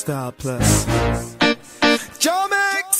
Style Plus. Jomix!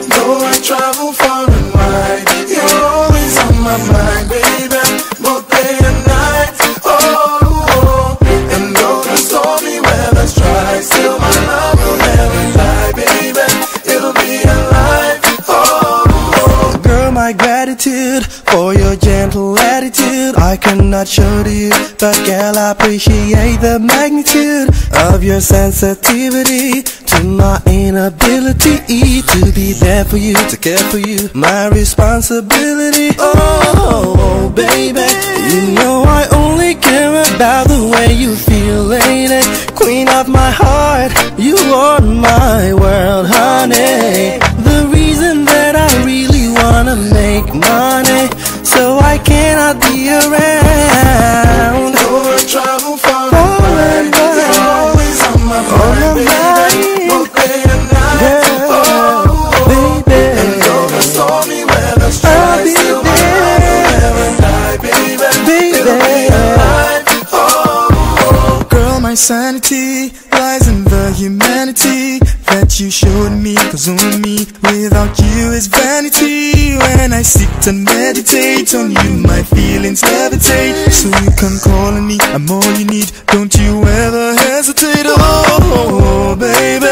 Though I travel far and wide, you're always on my mind, baby, both day and night. Oh, oh. And though the stormy weather strikes, still my love will never die, baby, it'll be alive. Oh, oh. Girl, my gratitude for your gentle attitude I cannot show to you, but girl, I appreciate the magnitude of your sensitivity to my inability to be there for you, to care for you, my responsibility. Oh, baby, you know I only care about the way you feel, lady. Queen of my heart, you are my world, honey. The reason that I really wanna make money, so I cannot be around. Though I travel far and wide, you're always on my mind, baby, both day and night. Yeah, oh, baby. And though the stormy weather strikes, still my love will never die, baby, it'll be alive. Oh, oh. Girl, my sanity lies in the humanity that you showed me, 'cause on me without you is vanity. When I seek to meditate on you, my feelings levitate. So you can call on me, I'm all you need, don't you ever hesitate. Oh, baby,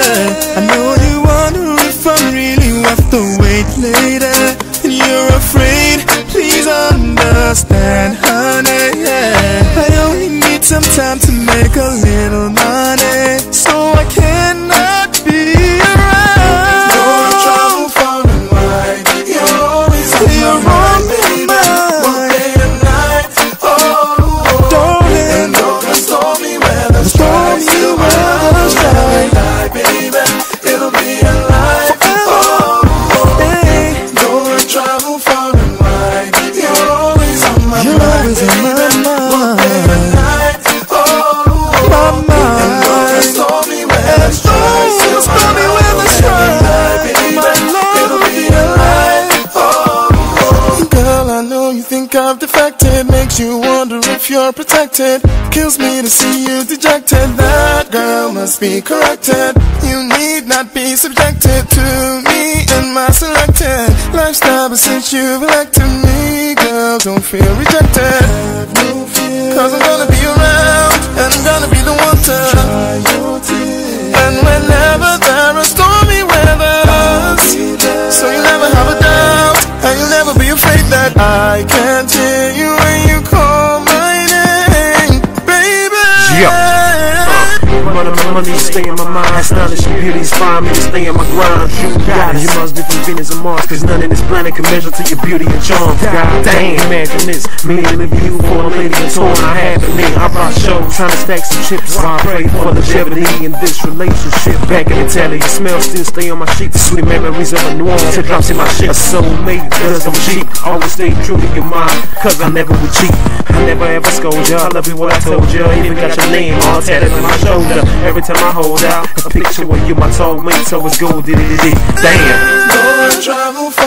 I know you wonder if I'm really worth the wait later, and you're afraid, please understand, honey, yeah. I only need some time to make a little money, so I cannot be around. Though I travel far and wide, you're always on my mind, baby, both day and night. Oh, oh. Darling, and though the stormy weather strikes, still my love will never die, baby, it'll be alive. Oh, oh. hey, Though I travel far and wide, you're always on my you're mind, always on my baby, both day and mind, night. Oh, oh. my And though the mind. stormy weather strikes, still my stormy love weather will never die, strikes, baby, my love it'll will be be alive. Oh, oh. Girl, I know you think I've defected, makes you wonder if you're protected. Kills me to see you dejected, that girl must be corrected. You need not be subjected to me and my selected lifestyle, but since you've elected me, girl, don't feel rejected. Have no fear, 'cause I'm gonna be around, and I'm gonna be the one to dry your tears. And whenever there are stormy weathers, so you never have a doubt, and you'll never be afraid that I can't hear you when you call my name, baby. Money stay in my mind, astonishing beauty inspire me to stay on my grind. You got it. You must be from Venus and Mars, 'cause none in this planet can measure to your beauty and charm. God damn, imagine this, me and a view for a lady and torn. I had to me, I brought shows, trying to stack some chips. I pray for longevity in this relationship. Back in Italy, your smell still stay on my sheets. Sweet memories of a New Orleans, teardrops in my shit. A soulmate, cause I'm cheap. Always stay true to your mind, 'cause I never would cheat. I never ever scold ya, I love you what I told ya. Even got your name all tatted on my shoulder. Every time I hold out a picture of you, my soulmate, so it's gold, damn. Though I travel far